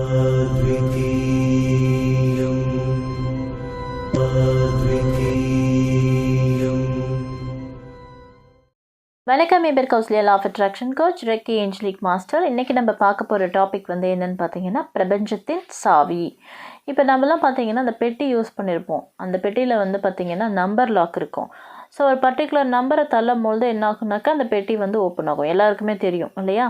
अद्वितीयम् अद्वितीयम् வணக்கம், என் பேர் Kausalya, law of attraction coach, reiki angelic master. இன்றைக்கி நம்ம பார்க்க போகிற டாபிக் வந்து என்னென்னு பார்த்தீங்கன்னா, பிரபஞ்சத்தின் சாவி. இப்போ நம்மலாம் பார்த்தீங்கன்னா அந்த பெட்டி யூஸ் பண்ணியிருப்போம். அந்த பெட்டியில் வந்து பார்த்திங்கன்னா நம்பர் லாக் இருக்கும். ஸோ ஒரு பர்டிகுலர் நம்பரை தள்ளும்பொழுது என்ன ஆகுனாக்கா அந்த பெட்டி வந்து ஓப்பன் ஆகும். எல்லாருக்குமே தெரியும் இல்லையா?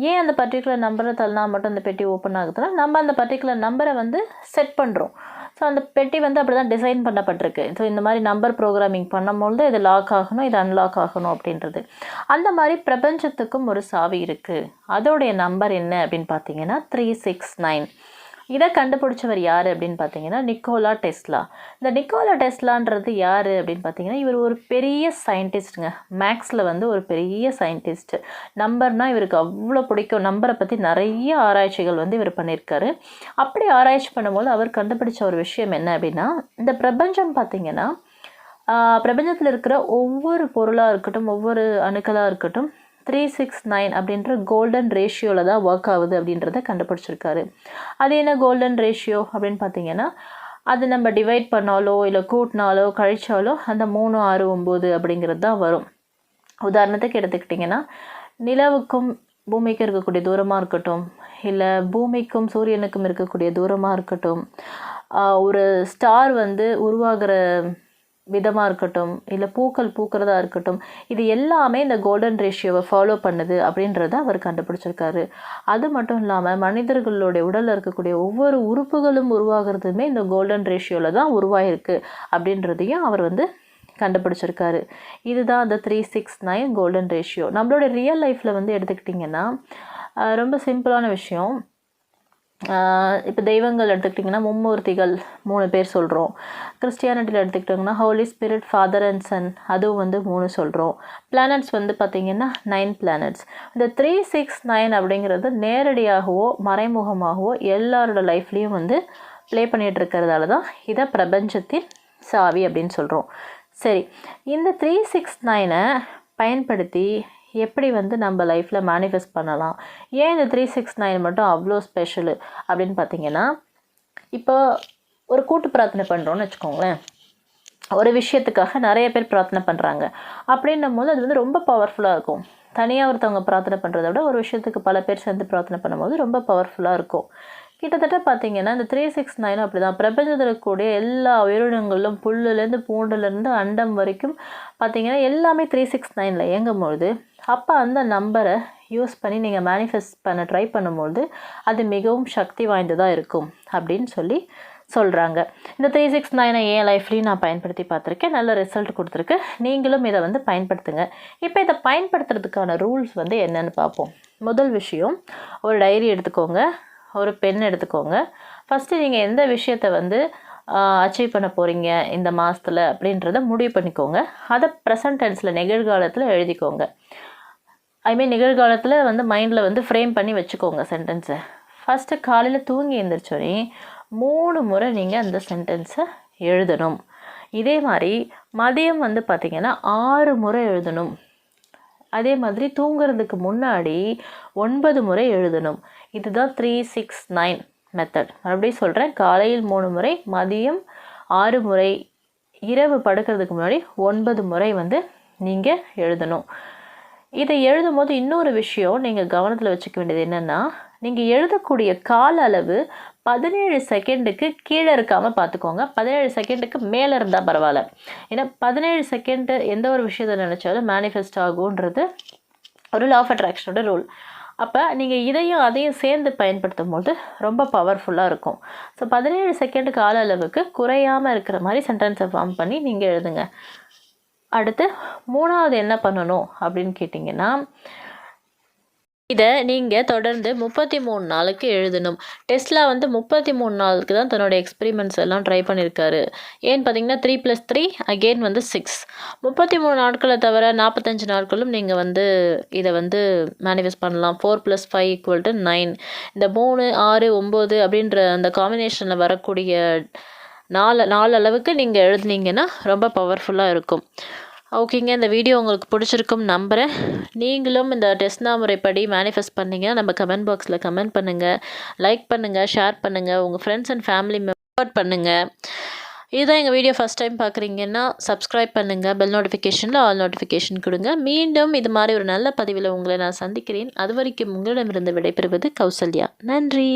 ஏன் அந்த பர்டிகுலர் நம்பரை தள்ளினா மட்டும் அந்த பெட்டி ஓப்பன் ஆகுதுன்னா, நம்ம அந்த பர்டிகுலர் நம்பரை வந்து செட் பண்ணுறோம். ஸோ அந்த பெட்டி வந்து அப்படி தான் டிசைன் பண்ணப்பட்டிருக்கு. ஸோ இந்த மாதிரி நம்பர் ப்ரோக்ராமிங் பண்ணும்பொழுது இது லாக் ஆகணும், இது அன்லாக் ஆகணும் அப்படின்றது. அந்த மாதிரி பிரபஞ்சத்துக்கும் ஒரு சாவி இருக்குது. அதோடைய நம்பர் என்ன அப்படின்னு பார்த்தீங்கன்னா 369. இதை கண்டுபிடிச்சவர் யார் அப்படின்னு பார்த்தீங்கன்னா நிக்கோலா டெஸ்லா. இந்த நிக்கோலா டெஸ்லான்றது யார் அப்படின்னு பார்த்தீங்கன்னா, இவர் ஒரு பெரிய சயின்டிஸ்ட்டுங்க. மேக்ஸில் வந்து ஒரு பெரிய சயின்டிஸ்ட்டு. நம்பர்னால் இவருக்கு அவ்வளோ பிடிக்கும். நம்பரை பற்றி நிறைய ஆராய்ச்சிகள் வந்து இவர் பண்ணியிருக்காரு. அப்படி ஆராய்ச்சி பண்ணும்போது அவர் கண்டுபிடிச்ச ஒரு விஷயம் என்ன அப்படின்னா, இந்த பிரபஞ்சம் பார்த்திங்கன்னா பிரபஞ்சத்தில் இருக்கிற ஒவ்வொரு பொருளாக இருக்கட்டும், ஒவ்வொரு அணுக்களாக இருக்கட்டும், 369 அப்படின்ற கோல்டன் ரேஷியோவில் தான் ஒர்க் ஆகுது அப்படின்றத கண்டுபிடிச்சிருக்காரு. அது என்ன கோல்டன் ரேஷியோ அப்படின்னு பார்த்தீங்கன்னா, அது நம்ம டிவைட் பண்ணாலோ இல்லை கூட்டினாலோ கழிச்சாலோ அந்த 3, 6, 9 அப்படிங்கிறது தான் வரும். உதாரணத்துக்கு எடுத்துக்கிட்டிங்கன்னா, நிலவுக்கும் பூமிக்கும் இருக்கக்கூடிய தூரமாக இருக்கட்டும், இல்லை பூமிக்கும் சூரியனுக்கும் இருக்கக்கூடிய தூரமாக இருக்கட்டும், ஒரு ஸ்டார் வந்து உருவாகிற விதமாக இருக்கட்டும், இல்லை பூக்கள் பூக்கிறதா இருக்கட்டும், இது எல்லாமே இந்த கோல்டன் ரேஷியோவை ஃபாலோ பண்ணுது அப்படின்றத அவர் கண்டுபிடிச்சிருக்காரு. அது மட்டும் இல்லாமல் மனிதர்களுடைய உடலில் இருக்கக்கூடிய ஒவ்வொரு உறுப்புகளும் உருவாகிறதுமே இந்த கோல்டன் ரேஷியோவில் தான் உருவாகிருக்கு அப்படின்றதையும் அவர் வந்து கண்டுபிடிச்சிருக்காரு. இதுதான் அந்த 369 கோல்டன் ரேஷியோ. நம்மளோட ரியல் லைஃப்பில் வந்து எடுத்துக்கிட்டிங்கன்னா ரொம்ப சிம்பிளான விஷயம். இப்போ தெய்வங்கள் எடுத்துக்கிட்டிங்கன்னா மும்மூர்த்திகள் 3 பேர் சொல்கிறோம். கிறிஸ்டியானிட்டியில் எடுத்துக்கிட்டிங்கன்னா holy spirit, father and son, அதுவும் வந்து 3 சொல்கிறோம். பிளானட்ஸ் வந்து பார்த்திங்கன்னா 9 பிளானட்ஸ். இந்த 369 அப்படிங்கிறது நேரடியாகவோ மறைமுகமாகவோ எல்லாரோட லைஃப்லேயும் வந்து ப்ளே பண்ணிகிட்டு இருக்கிறதால தான் இதை பிரபஞ்சத்தின் சாவி அப்படின்னு சொல்கிறோம். சரி, இந்த 369 பயன்படுத்தி எப்படி வந்து நம்ம லைஃப்பில் மேனிஃபெஸ்ட் பண்ணலாம்? ஏன் இந்த 369 மட்டும் அவ்வளோ ஸ்பெஷலு அப்படின்னு பார்த்தீங்கன்னா, இப்போ ஒரு கூட்டு பிரார்த்தனை பண்ணுறோன்னு வச்சுக்கோங்களேன். ஒரு விஷயத்துக்காக நிறைய பேர் பிரார்த்தனை பண்ணுறாங்க. அப்படின்னும் போது அது வந்து ரொம்ப பவர்ஃபுல்லாக இருக்கும். தனியாக ஒருத்தவங்க பிரார்த்தனை பண்ணுறத விட ஒரு விஷயத்துக்கு பல பேர் சேர்ந்து பிரார்த்தனை பண்ணும்போது ரொம்ப பவர்ஃபுல்லாக இருக்கும். கிட்டத்தட்ட பார்த்திங்கன்னா இந்த 369 அப்படி தான். பிரபஞ்சத்தில் இருக்கக்கூடிய எல்லா உயிரினங்களும் புல்லுலேருந்து பூண்டுலேருந்து அண்டம் வரைக்கும் பார்த்திங்கன்னா எல்லாமே 369 இயங்கும்பொழுது, அப்போ அந்த நம்பரை யூஸ் பண்ணி நீங்கள் மேனிஃபெஸ்ட் பண்ண ட்ரை பண்ணும்போது அது மிகவும் சக்தி வாய்ந்ததாக இருக்கும் அப்படின்னு சொல்கிறாங்க. இந்த 369 என் லைஃப்லேயும் நான் பயன்படுத்தி பார்த்துருக்கேன். நல்ல ரிசல்ட் கொடுத்துருக்கு. நீங்களும் இதை வந்து பயன்படுத்துங்க. இப்போ இதை பயன்படுத்துறதுக்கான ரூல்ஸ் வந்து என்னென்னு பார்ப்போம். முதல் விஷயம், ஒரு டைரி எடுத்துக்கோங்க, ஒரு பென் எடுத்துக்கோங்க. ஃபஸ்ட்டு நீங்கள் எந்த விஷயத்தை வந்து அச்சீவ் பண்ண போகிறீங்க இந்த மாதத்தில் அப்படின்றத முடிவு பண்ணிக்கோங்க. அதை ப்ரெசன்ட் டென்ஸில் நிகழ்காலத்தில் எழுதிக்கோங்க. நிகழ்காலத்தில் வந்து மைண்டில் வந்து ஃப்ரேம் பண்ணி வச்சுக்கோங்க சென்டென்ஸை. ஃபஸ்ட்டு காலையில் தூங்கி எழுந்திரிச்சோடனே 3 முறை நீங்கள் அந்த சென்டென்ஸை எழுதணும். இதே மாதிரி மதியம் வந்து பார்த்திங்கன்னா 6 முறை எழுதணும். அதே மாதிரி தூங்குறதுக்கு முன்னாடி 9 முறை எழுதணும். இதுதான் 369 மெத்தட். மறுபடியும் சொல்கிறேன், காலையில் 3 முறை, மதியம் 6 முறை, இரவு படுக்கிறதுக்கு முன்னாடி 9 முறை வந்து நீங்கள் எழுதணும். இதை எழுதும் போது இன்னொரு விஷயம் நீங்கள் கவனத்தில் வச்சுக்க வேண்டியது என்னென்னா, நீங்கள் எழுதக்கூடிய கால அளவு 17 செகண்டுக்கு கீழே இருக்காமல் பார்த்துக்கோங்க. 17 செகண்டுக்கு மேலே இருந்தால் பரவாயில்ல. ஏன்னா 17 செகண்டு எந்த ஒரு விஷயத்தை நினச்சாலும் மேனிஃபெஸ்ட் ஆகுன்றது ஒரு லா ஆஃப் அட்ராக்ஷனோட ரூல். அப்போ நீங்கள் இதையும் அதையும் சேர்ந்து பயன்படுத்தும் போது ரொம்ப பவர்ஃபுல்லாக இருக்கும். ஸோ 17 செகண்டு கால அளவுக்கு குறையாமல் இருக்கிற மாதிரி சென்டென்ஸை ஃபார்ம் பண்ணி நீங்கள் எழுதுங்க. அடுத்து 3வது என்ன பண்ணணும் அப்படின்னு கேட்டிங்கன்னா, இதை நீங்கள் தொடர்ந்து 33 நாளுக்கு எழுதணும். டெஸ்லா வந்து 33 நாளுக்கு தான் தன்னோட எக்ஸ்பெரிமெண்ட்ஸ் எல்லாம் ட்ரை பண்ணியிருக்காரு. ஏன்னு பார்த்தீங்கன்னா 3 + 3 அகெயின் வந்து 6. 33 நாட்களை தவிர 45 நாட்களும் நீங்கள் வந்து இதை வந்து மேனிஃபெஸ்ட் பண்ணலாம். 4 + 5 = 9. இந்த 3, 6, 9 அப்படின்ற அந்த காம்பினேஷனில் வரக்கூடிய 4 அளவுக்கு நீங்கள் எழுதுனீங்கன்னா ரொம்ப பவர்ஃபுல்லாக இருக்கும். ஓகேங்க, இந்த வீடியோ உங்களுக்கு பிடிச்சிருக்கும் நம்புகிறேன். நீங்களும் இந்த டெஸ்னா முறைப்படி மேனிஃபெஸ்ட் பண்ணீங்க நம்ம கமெண்ட் பாக்ஸில் கமெண்ட் பண்ணுங்கள், லைக் பண்ணுங்கள், ஷேர் பண்ணுங்கள், உங்கள் ஃப்ரெண்ட்ஸ் அண்ட் ஃபேமிலி மெம்பர் பண்ணுங்கள். இதுதான் எங்கள் வீடியோ ஃபஸ்ட் டைம் பார்க்குறீங்கன்னா சப்ஸ்கிரைப் பண்ணுங்கள், பெல் நோட்டிஃபிகேஷனில் ஆல் நோட்டிஃபிகேஷன் கொடுங்க. மீண்டும் இது மாதிரி ஒரு நல்ல பதிவில் உங்களை நான் சந்திக்கிறேன். அது வரைக்கும் உங்களிடமிருந்து விடைபெறுவது கௌசல்யா. நன்றி.